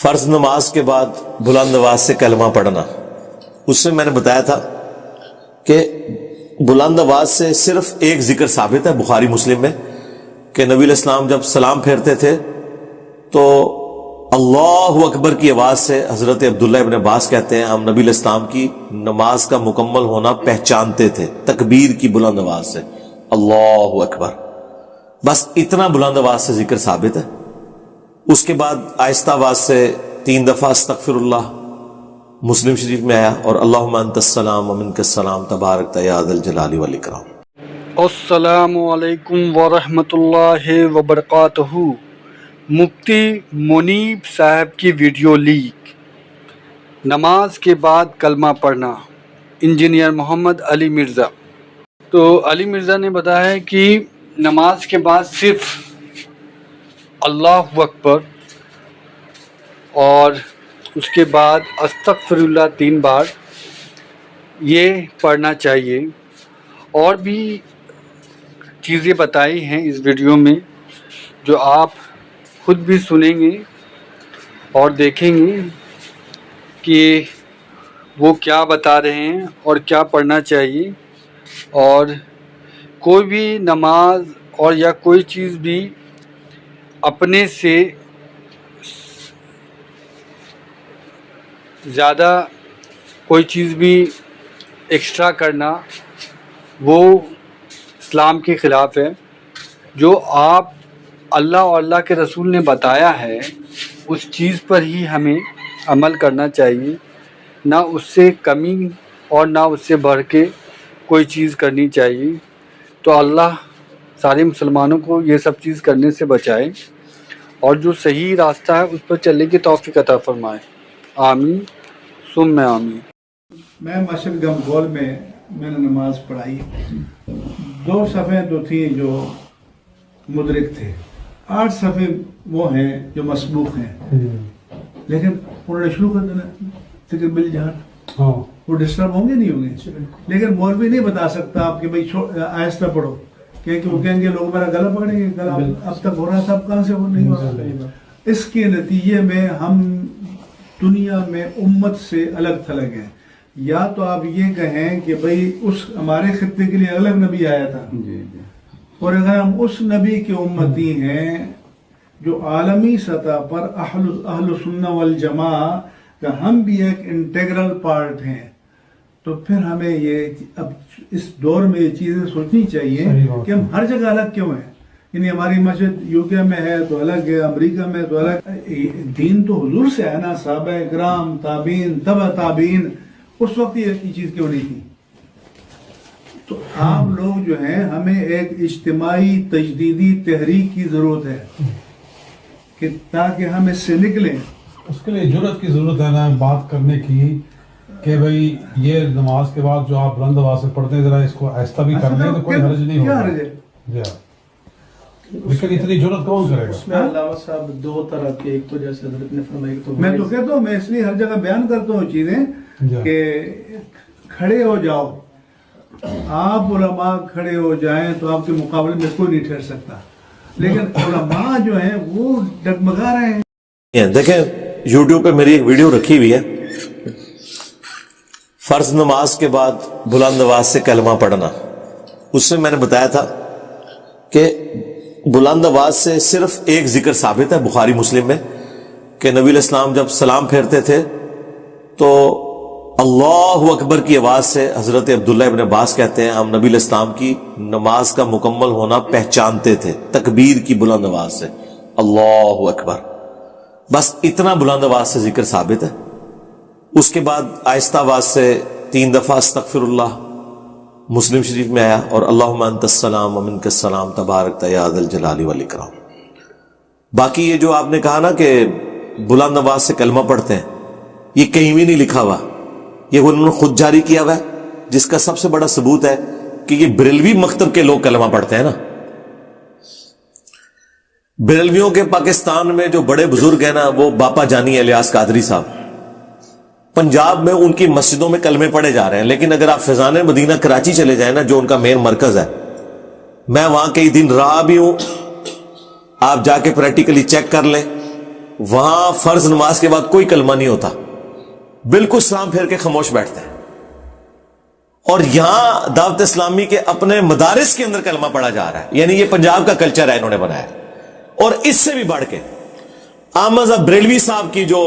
فرض نماز کے بعد بلند آواز سے کلمہ پڑھنا، اس میں نے بتایا تھا کہ بلند آواز سے صرف ایک ذکر ثابت ہے بخاری مسلم میں کہ نبی علیہ السلام جب سلام پھیرتے تھے تو اللہ اکبر کی آواز سے، حضرت عبداللہ ابن عباس کہتے ہیں ہم نبی علیہ السلام کی نماز کا مکمل ہونا پہچانتے تھے تکبیر کی بلند آواز سے، اللہ اکبر، بس اتنا بلند آواز سے ذکر ثابت ہے۔ اس کے بعد آہستہ آواز سے 3 دفعہ استغفر اللہ مسلم شریف میں آیا، اور اللہم انت السلام ومنک السلام تبارک یا ذا الجلال والاکرام۔ السلام علیکم ورحمۃ اللہ وبرکاتہ۔ مفتی منیب صاحب کی ویڈیو لیک، نماز کے بعد کلمہ پڑھنا، انجینئر محمد علی مرزا۔ تو علی مرزا نے بتایا کہ نماز کے بعد صرف اللہ اکبر اور اس کے بعد استغفر اللہ 3 بار یہ پڑھنا چاہیے، اور بھی چیزیں بتائی ہیں اس ویڈیو میں جو آپ خود بھی سنیں گے اور دیکھیں گے کہ وہ کیا بتا رہے ہیں اور کیا پڑھنا چاہیے۔ اور کوئی بھی نماز اور یا کوئی چیز بھی اپنے سے زیادہ کوئی چیز بھی ایکسٹرا کرنا وہ اسلام کے خلاف ہے۔ جو آپ اللہ اور اللہ کے رسول نے بتایا ہے اس چیز پر ہی ہمیں عمل کرنا چاہیے، نہ اس سے کمی اور نہ اس سے بڑھ کے کوئی چیز کرنی چاہیے۔ تو اللہ سارے مسلمانوں کو یہ سب چیز کرنے سے بچائے اور جو صحیح راستہ ہے اس پر چلنے کی توفیق عطا فرمائے، آمین ثم آمین۔ میں مسجد گمگول میں نے نماز پڑھائی، 2 صفحے تو تھیں جو مدرک تھے، 8 صفحے وہ ہیں جو مسبوق ہیں، لیکن انہوں نے شروع کر دینا فکر بل جہان، وہ ڈسٹرب ہوں گے نہیں ہوں گے، لیکن مولوی نہیں بتا سکتا آپ کہ بھائی آہستہ پڑھو، کہ وہ کہیں گے لوگ میرا گلا پکڑیں گے، گلا اب تک ہو رہا تھا اب کہاں سے وہ نہیں ہو رہا۔ اس کے نتیجے میں ہم دنیا میں امت سے الگ تھلگ ہیں۔ یا تو آپ یہ کہیں کہ بھئی اس ہمارے خطے کے لیے الگ نبی آیا تھا، اور اگر ہم اس نبی کے امتی ہیں جو عالمی سطح پر اہل سنہ والجماع کا ہم بھی ایک انٹیگرل پارٹ ہیں، تو پھر ہمیں یہ اب اس دور میں یہ چیزیں سوچنی چاہیے کہ ہم ہر جگہ الگ کیوں ہیں۔ یعنی ہماری مسجد یوکے میں ہے تو الگ ہے، امریکہ میں تو الگ۔ دین تو حضور سے ہے نا، صحابہ کرام، تابعین، تبع تابعین، اس وقت یہ چیز کیوں نہیں تھی؟ تو آپ لوگ جو ہیں ہمیں ایک اجتماعی تجدیدی تحریک کی ضرورت ہے کہ تاکہ ہم اس سے نکلیں۔ اس کے لیے جرأت کی ضرورت ہے نا بات کرنے کی کہ بھئی یہ نماز کے بعد جو آپ بلند آواز سے پڑھتے ہیں ذرا اس کو آہستہ بھی کر لیں تو کوئی حرج نہیں ہوگا۔ لیکن اتنی جرأت کون کرے گا؟ اس میں علامہ صاحب 2 طرح کے، ایک تو جیسے حضرت نے فرمایا کہ میں تو کہتا ہوں، میں اس لیے ہر جگہ بیان کرتا ہوں چیزیں کہ کھڑے ہو جاؤ، آپ علماء کھڑے ہو جائیں تو آپ کے مقابلے میں کوئی نہیں ٹھہر سکتا، لیکن علماء جو ہیں وہ ڈگمگا رہے ہیں۔ دیکھیں یوٹیوب پہ میری ایک ویڈیو رکھی ہوئی ہے، فرض نماز کے بعد بلند آواز سے کلمہ پڑھنا، اس میں نے بتایا تھا کہ بلند آواز سے صرف ایک ذکر ثابت ہے بخاری مسلم میں کہ نبی علیہ السلام جب سلام پھیرتے تھے تو اللہ اکبر کی آواز سے، حضرت عبداللہ ابن عباس کہتے ہیں ہم نبی علیہ السلام کی نماز کا مکمل ہونا پہچانتے تھے تکبیر کی بلند آواز سے، اللہ اکبر، بس اتنا بلند آواز سے ذکر ثابت ہے۔ اس کے بعد آہستہ آواز سے 3 دفعہ استغفر اللہ مسلم شریف میں آیا، اور اللہم انت السلام ومنک السلام تبارک یا ذا الجلال والاکرام۔ باقی یہ جو آپ نے کہا نا کہ بلند آواز سے کلمہ پڑھتے ہیں، یہ کہیں بھی نہیں لکھا ہوا، یہ انہوں نے خود جاری کیا ہوا ہے، جس کا سب سے بڑا ثبوت ہے کہ یہ بریلوی مکتب کے لوگ کلمہ پڑھتے ہیں نا۔ بریلویوں کے پاکستان میں جو بڑے بزرگ ہیں نا، وہ باپا جانی الیاس قادری صاحب، پنجاب میں ان کی مسجدوں میں کلمے پڑھے جا رہے ہیں، لیکن اگر آپ فیضان مدینہ کراچی چلے جائیں نا، جو ان کا مین مرکز ہے، میں وہاں کئی دن رہا بھی ہوں، آپ جا کے پریکٹیکلی چیک کر لیں، وہاں فرض نماز کے بعد کوئی کلمہ نہیں ہوتا, بالکل سلام پھیر کے خاموش بیٹھتے ہیں. اور یہاں دعوت اسلامی کے اپنے مدارس کے اندر کلمہ پڑھا جا رہا ہے, یعنی یہ پنجاب کا کلچر ہے انہوں نے بنایا. اور اس سے بھی بڑھ کے احمد بریلوی صاحب کی جو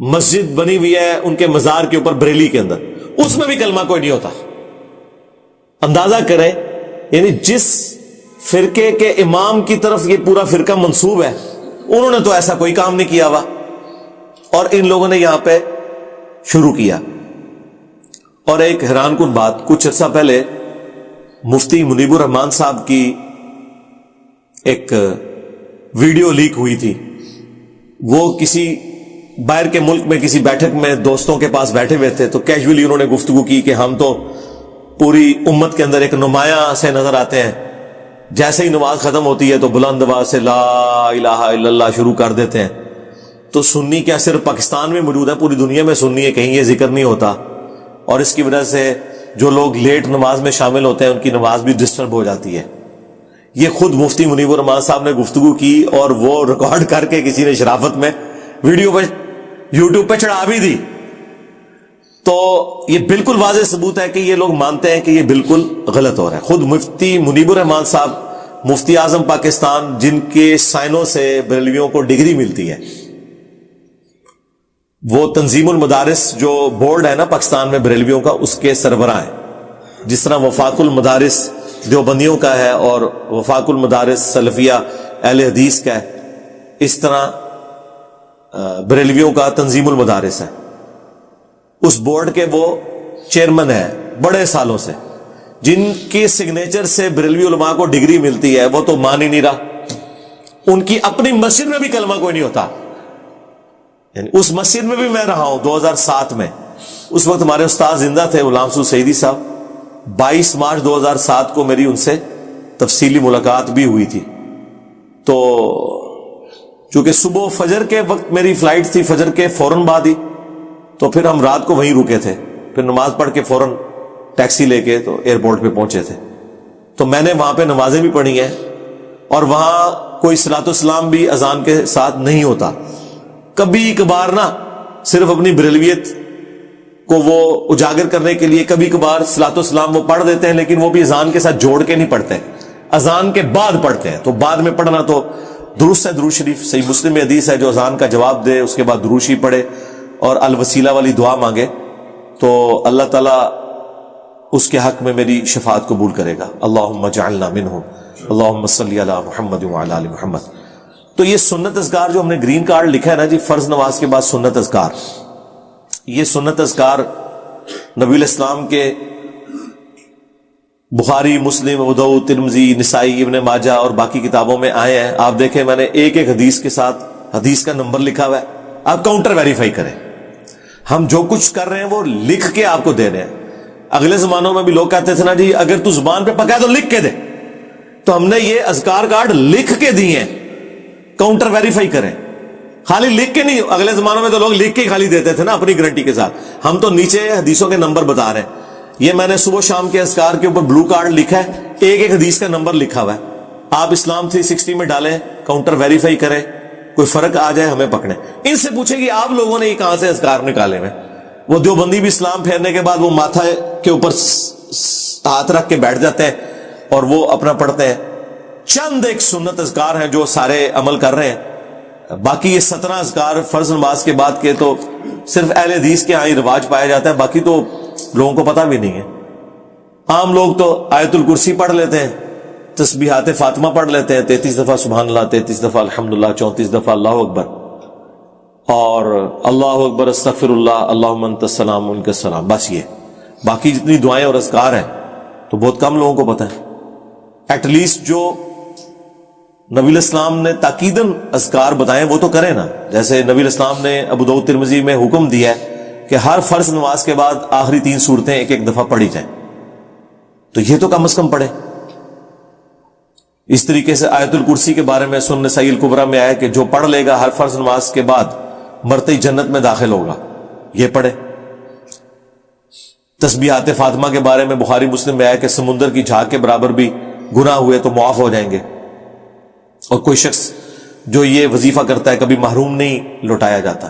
مسجد بنی ہوئی ہے ان کے مزار کے اوپر بریلی کے اندر, اس میں بھی کلمہ کوئی نہیں ہوتا. اندازہ کریں, یعنی جس فرقے کے امام کی طرف یہ پورا فرقہ منسوب ہے, انہوں نے تو ایسا کوئی کام نہیں کیا ہوا, اور ان لوگوں نے یہاں پہ شروع کیا. اور ایک حیران کن بات, کچھ عرصہ پہلے مفتی منیب الرحمان صاحب کی ایک ویڈیو لیک ہوئی تھی. وہ کسی باہر کے ملک میں کسی بیٹھک میں دوستوں کے پاس بیٹھے ہوئے تھے, تو کیجولی انہوں نے گفتگو کی کہ ہم تو پوری امت کے اندر ایک نمایاں سے نظر آتے ہیں, جیسے ہی نماز ختم ہوتی ہے تو بلند آواز سے لا الہ الا اللہ شروع کر دیتے ہیں. تو سنی کیا صرف پاکستان میں موجود ہے, پوری دنیا میں سنی ہے, کہیں یہ ذکر نہیں ہوتا, اور اس کی وجہ سے جو لوگ لیٹ نماز میں شامل ہوتے ہیں ان کی نماز بھی ڈسٹرب ہو جاتی ہے. یہ خود مفتی منیب الرحمان صاحب نے گفتگو کی, اور وہ ریکارڈ کر کے کسی نے شرافت میں ویڈیو پہ یوٹیوب پہ چڑھا بھی دی. تو یہ بالکل واضح ثبوت ہے کہ یہ لوگ مانتے ہیں کہ یہ بالکل غلط ہو رہا ہے. خود مفتی منیب الرحمان صاحب, مفتی اعظم پاکستان, جن کے سائنوں سے بریلویوں کو ڈگری ملتی ہے, وہ تنظیم المدارس جو بورڈ ہے نا پاکستان میں بریلویوں کا, اس کے سربراہ ہیں. جس طرح وفاق المدارس دیوبندیوں کا ہے اور وفاق المدارس سلفیہ اہل حدیث کا ہے, اس طرح بریلویوں کا تنظیم المدارس ہے. اس بورڈ کے وہ چیئرمین ہیں بڑے سالوں سے, جن کے سگنیچر سے بریلوی علماء کو ڈگری ملتی ہے. وہ تو مان ہی نہیں رہا, ان کی اپنی مسجد میں بھی کلمہ کوئی نہیں ہوتا. یعنی اس مسجد میں بھی میں رہا ہوں 2007 میں, اس وقت ہمارے استاد زندہ تھے غلام سعود سعیدی صاحب. 22 مارچ 2007 کو میری ان سے تفصیلی ملاقات بھی ہوئی تھی. تو چونکہ صبح فجر کے وقت میری فلائٹ تھی, فجر کے فوراً بعد ہی, تو پھر ہم رات کو وہیں رکے تھے. پھر نماز پڑھ کے فوراً ٹیکسی لے کے تو ایئرپورٹ پہ پہنچے تھے. تو میں نے وہاں پہ نمازیں بھی پڑھی ہیں, اور وہاں کوئی صلاۃ السلام بھی اذان کے ساتھ نہیں ہوتا. کبھی کبھار نا صرف اپنی بریلویت کو وہ اجاگر کرنے کے لیے کبھی کبھار صلاۃ السلام وہ پڑھ دیتے ہیں, لیکن وہ بھی اذان کے ساتھ جوڑ کے نہیں پڑھتے, اذان کے بعد پڑھتے ہیں. تو بعد میں پڑھنا تو درست ہے, درود شریف صحیح مسلم میں حدیث ہے, جو اذان کا جواب دے اس کے بعد درود شریف پڑھے اور الوسیلہ والی دعا مانگے, تو اللہ تعالیٰ اس کے حق میں میری شفاعت قبول کرے گا. اللہم اجعلنا منہم, اللہم صلی علی محمد وعلی آل محمد. تو یہ سنت اذکار جو ہم نے گرین کارڈ لکھا ہے نا جی, فرض نماز کے بعد سنت اذکار, یہ سنت اذکار نبی الاسلام کے بخاری, مسلم, ابو داؤد, ترمذی, نسائی, ابن ماجہ اور باقی کتابوں میں آئے ہیں. آپ دیکھیں میں نے ایک ایک حدیث کے ساتھ حدیث کا نمبر لکھا ہوا ہے, آپ کاؤنٹر ویریفائی کریں. ہم جو کچھ کر رہے ہیں وہ لکھ کے آپ کو دے رہے ہیں. اگلے زمانوں میں بھی لوگ کہتے تھے نا جی اگر تو زبان پہ پکا ہے تو لکھ کے دے, تو ہم نے یہ اذکار کارڈ لکھ کے دیے ہیں, کاؤنٹر ویریفائی کریں, خالی لکھ کے نہیں. اگلے زمانوں میں تو لوگ لکھ کے خالی دیتے تھے نا اپنی گارنٹی کے ساتھ. ہم تو نیچے حدیثوں کے نمبر بتا رہے ہیں. یہ میں نے صبح شام کے اذکار کے اوپر بلو کارڈ لکھا ہے, ایک ایک حدیث کا نمبر لکھا ہوا ہے. آپ اسلام 360 میں ڈالیں, کاؤنٹر ویریفائی کریں, کوئی فرق آ جائے ہمیں پکڑیں. ان سے پوچھیں کہ آپ لوگوں نے یہ کہاں سے اذکار نکالے ہوئے. وہ دیوبندی بھی اسلام پھیرنے کے بعد وہ ماتھا کے اوپر ہاتھ رکھ کے بیٹھ جاتے ہیں اور وہ اپنا پڑھتے ہیں. چند ایک سنت اذکار ہیں جو سارے عمل کر رہے ہیں. باقی یہ 17 اذکار فرض نماز کے بعد کے تو صرف اہل حدیث کے یہاں ہی رواج پایا جاتا ہے, باقی تو لوگوں کو پتہ بھی نہیں ہے. عام لوگ تو آیت الکرسی پڑھ لیتے ہیں, تسبیحات فاطمہ پڑھ لیتے ہیں, 33 دفعہ سبحان اللہ, 33 دفعہ الحمدللہ, 34 دفعہ اللہ اکبر, اور اللہ اکبر, استغفر اللہ, اللہم انت السلام منک السلام, بس یہ. باقی جتنی دعائیں اور اذکار ہیں تو بہت کم لوگوں کو پتہ ہے. ایٹ لیسٹ جو نبی الاسلام نے تاکیداً اذکار بتائیں وہ تو کریں نا. جیسے نبی الاسلام نے ابو داؤد ترمذی میں حکم دیا ہے کہ ہر فرض نماز کے بعد آخری 3 سورتیں ایک ایک دفعہ پڑھی جائیں, تو یہ تو کم از کم پڑھیں. اس طریقے سے آیت الکرسی کے بارے میں سنن نسائی الکبریٰ میں آیا کہ جو پڑھ لے گا ہر فرض نماز کے بعد مرتے ہی جنت میں داخل ہوگا, یہ پڑھے. تسبیحات فاطمہ کے بارے میں بخاری مسلم میں آیا کہ سمندر کی جھاگ کے برابر بھی گناہ ہوئے تو معاف ہو جائیں گے. اور کوئی شخص جو یہ وظیفہ کرتا ہے کبھی محروم نہیں لوٹایا جاتا.